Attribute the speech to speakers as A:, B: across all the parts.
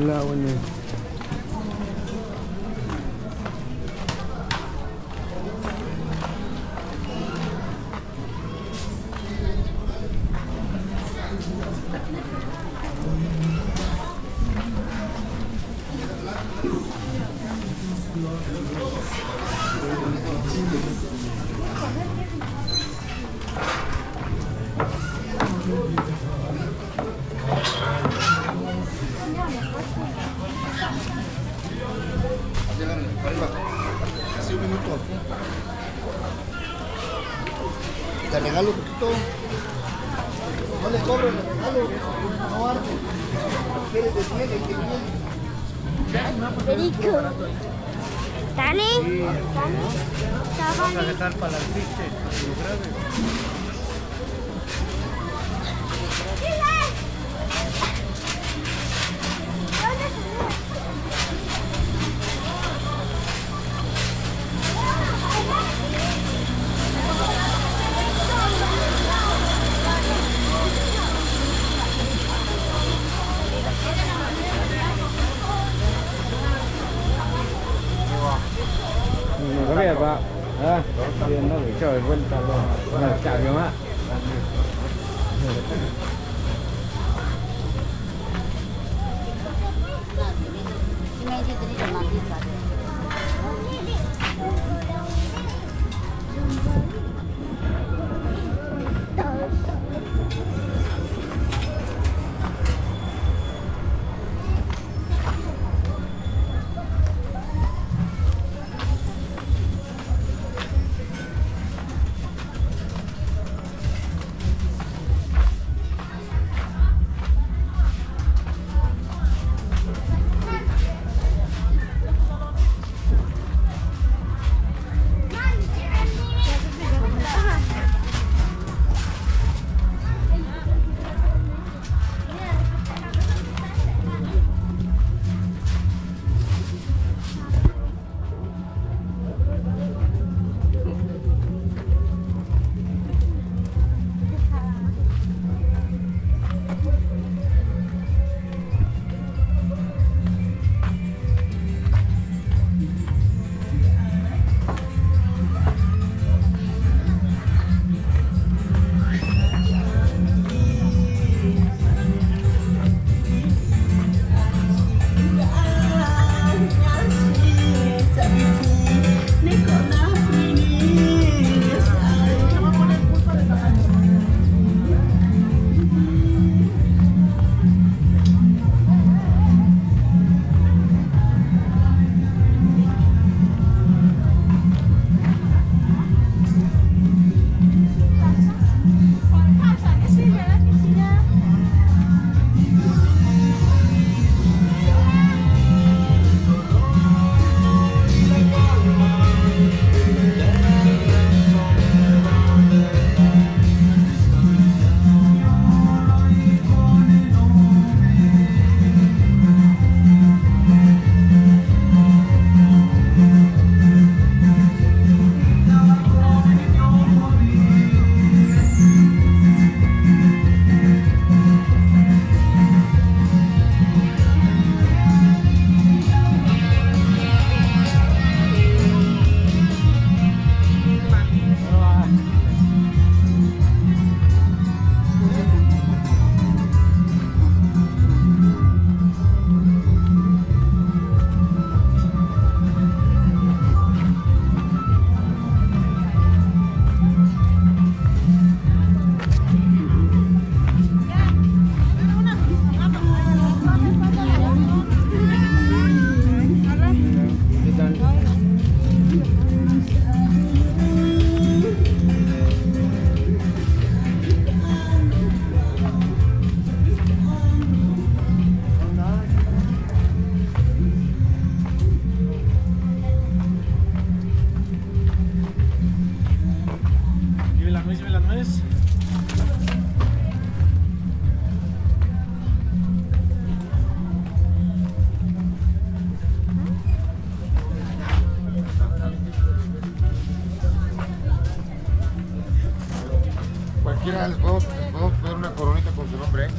A: Hola, bueno.
B: Hace un minuto. Te regalo un poquito. No le cobro, le regalo. No arde. ¿Quieres decir que viene?
C: Rico. ¿Dani?
A: Vamos a dejar para las pistas, lo grave. Có biết không ạ? Điên nó phải trời vân cả rồi. Là chả hiểu ạ.
B: Cualquiera les podemos poner una coronita con su nombre, ¿eh?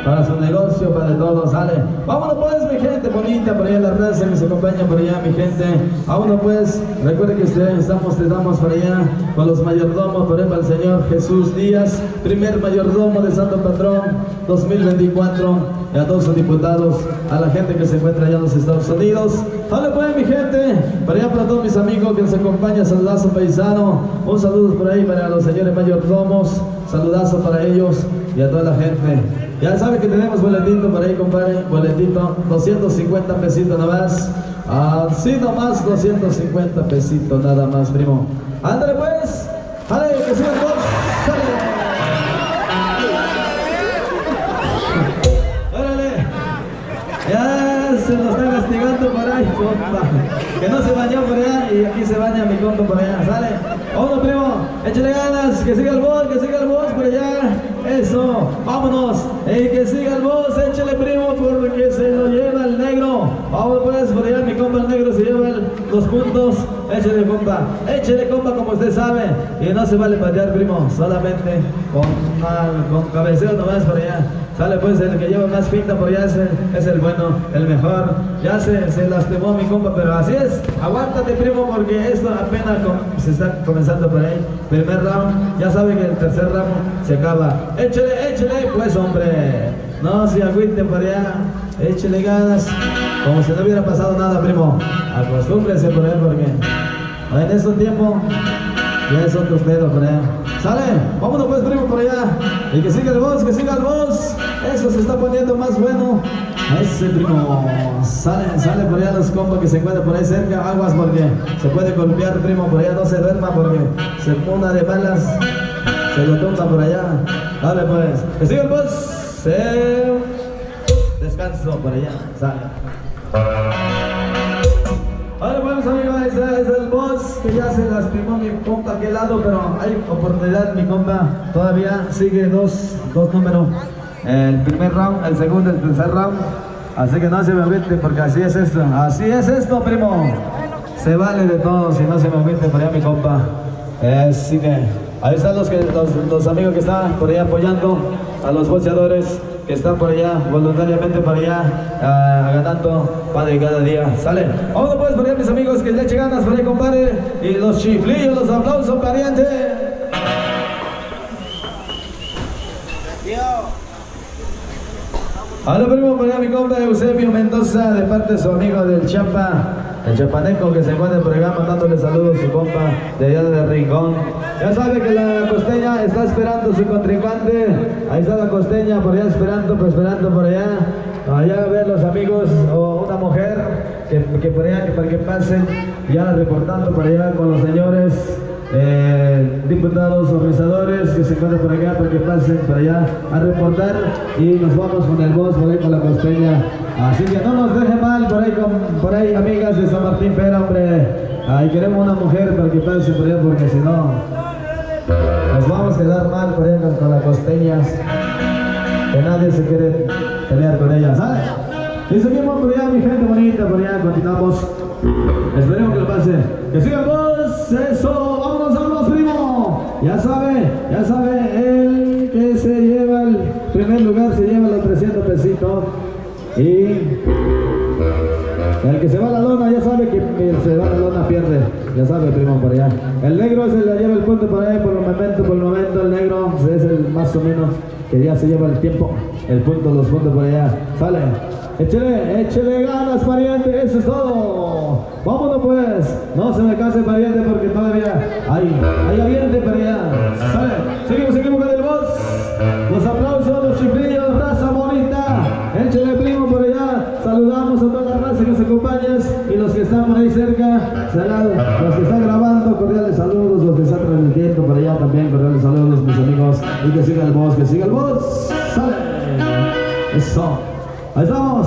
D: para su negocio, para de todo, sale. Vámonos pues, mi gente bonita, por allá la raza que se acompaña por allá, mi gente. Vámonos pues, recuerden que estamos por allá con los mayordomos, por ejemplo, el señor Jesús Díaz, primer mayordomo de Santo Patrón 2024. Y a todos los diputados, a la gente que se encuentra allá en los Estados Unidos. Vale pues, mi gente, para allá para todos mis amigos que nos acompañan, saludazo paisano, un saludo por ahí para los señores mayordomos, saludazo para ellos y a toda la gente. Ya saben que tenemos boletito por ahí, compadre, boletito, 250 pesitos nada más, así nomás 250 pesitos nada más, primo. Ándale pues, dale, que sigan todos, sale. Ya se nos está castigando por ahí, compa. Que no se bañó por allá y aquí se baña mi compa por allá. Sale. Vámonos, primo. Échale ganas. Que siga el boss por allá. Eso. Vámonos. Que siga el boss. Échale, primo, porque se lo lleva el negro. Vamos pues por allá, mi compa el negro se lleva los puntos. Échale, compa. Échale, compa, como usted sabe. Y no se vale patear, primo. Solamente con cabeceo nomás por allá. Sale pues, el que lleva más pinta por allá es el bueno, el mejor. Ya se lastimó mi compa, pero así es. Aguántate, primo, porque esto apenas se está comenzando por ahí. Primer round, ya sabe que el tercer round se acaba. Échale, pues, hombre. No se agüite por allá. Échale ganas. Como si no hubiera pasado nada, primo. Acostúmbrese por ahí, porque en estos tiempos ya es otro pedo por allá. Sale, vámonos pues, primo, por allá. Y que siga el boss, que siga el boss. Eso se está poniendo más bueno. Ese, primo. Sale por allá los compas que se encuentran por ahí cerca. Aguas porque se puede golpear, primo, por allá. No se duerma porque se pone de balas. Se lo tumba por allá. Dale pues. Que siga el boss. Descanso por allá. Sale. Vale, pues, amigos, ese es el boss que ya se lastimó mi compa a aquel lado, pero hay oportunidad, mi compa. Todavía sigue dos números. El primer round, el segundo, el tercer round. Así que no se me olvide, porque así es esto. Así es esto, primo. Se vale de todo, si no se me olvide por allá, mi compa. Así que ahí están los amigos que están por allá apoyando a los boxeadores que están por allá, voluntariamente por allá, ganando pan de cada día. Sale. Vámonos pues por allá, mis amigos, que le echen ganas por ahí, compadre. Y los chiflillos, los aplausos, pariente. Hola, primo, por allá mi compa Eusebio Mendoza, de parte de su amigo del Chapa, el chapaneco, que se encuentra por acá mandándole saludos a su compa de allá de Rincón. Ya sabe que la costeña está esperando su contrincante. Ahí está la costeña por allá esperando por allá. Allá a ver los amigos o una mujer que por allá, que para que pasen ya reportando por allá con los señores diputados, organizadores que se encuentran por acá, para que pasen por allá a reportar, y nos vamos con el boss por ahí con la costeña. Así que no nos deje mal por ahí amigas de San Martín Pera, hombre. Ahí queremos una mujer para que pase por allá, porque si no nos vamos a quedar mal por allá con las costeñas, que nadie se quiere pelear con ellas, ¿sabes? Y seguimos por allá, mi gente bonita, por allá continuamos. Esperemos que lo pase. Que siga el boss, eso, vámonos, primo. Ya sabe, el que se lleva el primer lugar se lleva los 300 pesitos. Y el que se va a la lona, ya sabe que el se va a la lona pierde. Ya sabe, primo, por allá. El negro se le lleva el punto por ahí, por el momento el negro es el más o menos que ya se lleva el tiempo, los puntos por allá. Sale. Échele ganas, pariente, eso es todo. Vámonos pues, no se me canse, pariente, porque todavía hay aviente para allá. Sale, seguimos con el boss. Los aplausos, los chiflillos, raza bonita. Échele, primo, por allá. Saludamos a toda la raza que nos acompaña y los que están por ahí cerca. Los que están grabando, cordiales saludos. Los que están transmitiendo por allá también, cordiales saludos, mis amigos. Y que siga el boss, Sale. Eso. Ahí estamos.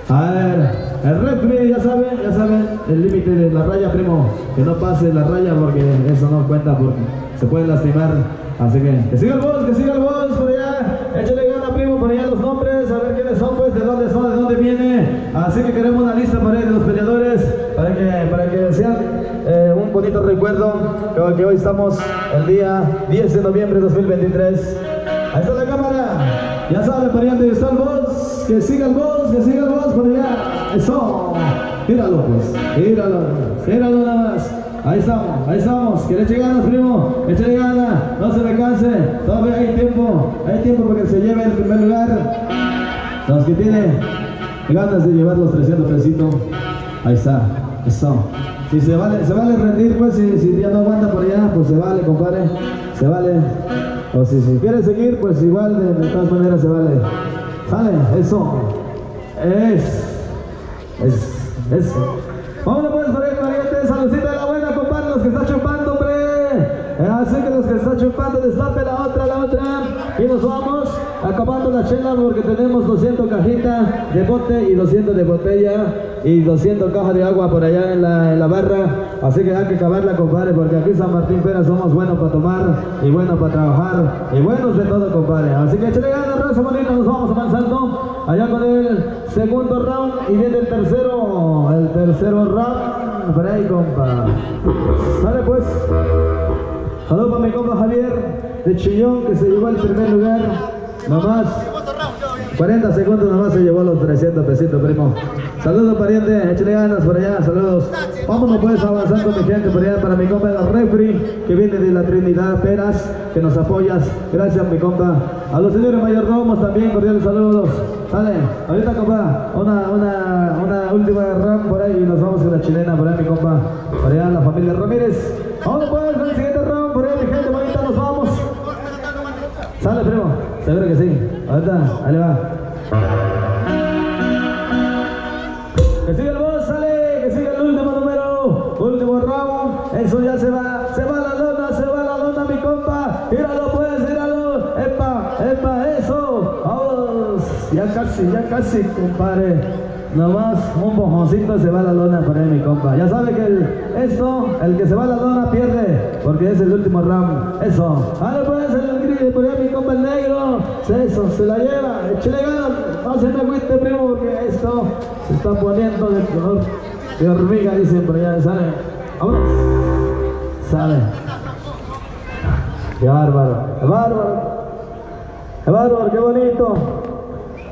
D: A ver, el refri, ya saben, el límite de la raya, primo. Que no pase la raya porque eso no cuenta, porque se puede lastimar. Así que siga el boss por allá. Échale gana, primo, por allá los nombres, a ver quiénes son, pues, de dónde viene. Así que queremos una lista por ahí de los peleadores, para que sea un bonito recuerdo, que hoy estamos el día 10 de noviembre de 2023. Ahí está la cámara. Ya sabe, pariente, está el boss. Que siga el boss, por allá. Eso. Gíralo, pues. Gíralo nada más. Ahí estamos. Que le eche ganas, primo. Échale ganas. No se me canse. Todavía hay tiempo para que se lleve el primer lugar. Los que tienen ganas de llevar los 300 pesitos. Ahí está. Eso. Si se vale rendir, pues si ya no aguanta por allá, pues se vale, compadre. Se vale. O si quiere seguir, pues igual de todas maneras se vale. Sale, eso. Eso. Vámonos pues por ahí, pariente. Saludcita de la buena, compadre, los que están chupando, hombre. Así que los que están chupando, destape la otra. Y nos vamos acabando la chela porque tenemos 200 cajitas de bote y 200 de botella y 200 cajas de agua por allá en la barra. Así que hay que acabarla, compadre, porque aquí en San Martín Pera somos buenos para tomar y buenos para trabajar y buenos de todo, compadre. Así que échale ganas, raza bonita, nos vamos avanzando allá con el segundo round y viene el tercero round. Por ahí, compa. Sale pues. Saludos para mi compa Javier de Chillón, que se llevó el primer lugar. Nomás 40 segundos nomás se llevó los 300 pesitos, primo. Saludos, pariente, échale ganas por allá, saludos. Vámonos pues avanzando, mi gente, por allá para mi compa el refri, que viene de la Trinidad Peras, que nos apoyas. Gracias, mi compa. A los señores mayordomos también, cordiales saludos. Sale, ahorita, compa, una última round por ahí y nos vamos con la chilena por allá, mi compa. Por allá la familia Ramírez. Vamos pues con el siguiente round, por allá, mi gente bonita, nos vamos. Sale, primo, seguro que sí. Ahorita, ahí le va. Que siga el boss, sale, que siga el último round. Eso ya se va la lona, mi compa. Gíralo pues, gíralo. Epa, eso. Vamos, ya casi, compadre. Nomás un bojoncito se va a la lona para él, mi compa. Ya sabe que el que se va a la lona pierde, porque es el último round. Eso. Ahora pues el grille por ahí, mi compa el negro. Eso, se la lleva. Échale ganas. No se me agüite, primo, porque esto se está poniendo de color de hormiga, dicen por allá. Sale. Vámonos. Sale. Qué bárbaro, qué bonito.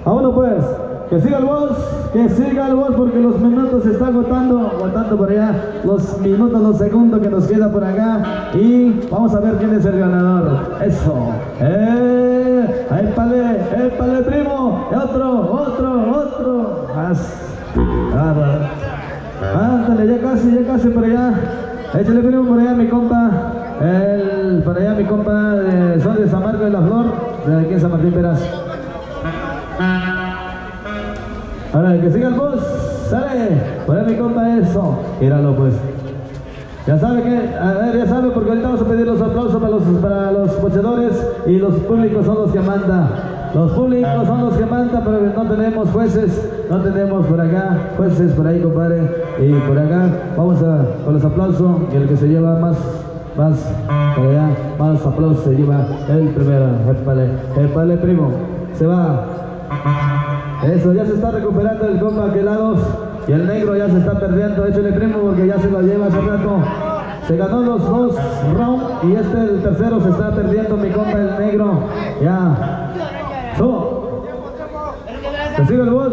D: Vámonos pues. Que siga el boss, porque los minutos se están agotando por allá, los segundos que nos queda por acá, y vamos a ver quién es el ganador. Eso, épale, primo, otro, ándale, ya casi por allá, échale, primo, por allá mi compa, son de San Marcos de la Flor, de aquí en San Martín Peras. Ahora, que siga el boss, sale, por ahí mi compa, eso, míralo pues. Ya sabe porque ahorita vamos a pedir los aplausos para los boxeadores y los públicos son los que mandan. Los públicos son los que mandan, pero no tenemos jueces, no tenemos por acá jueces por ahí, compadre. Y por acá vamos con los aplausos y el que se lleva más por allá, más aplausos se lleva el primero. Épale, primo, se va. Eso, ya se está recuperando el compa Aquelados y el negro ya se está perdiendo. Échale, primo, porque ya se lo lleva hace rato. Se ganó los 2 rounds y el tercero se está perdiendo mi compa el negro. Ya. Que siga el boss.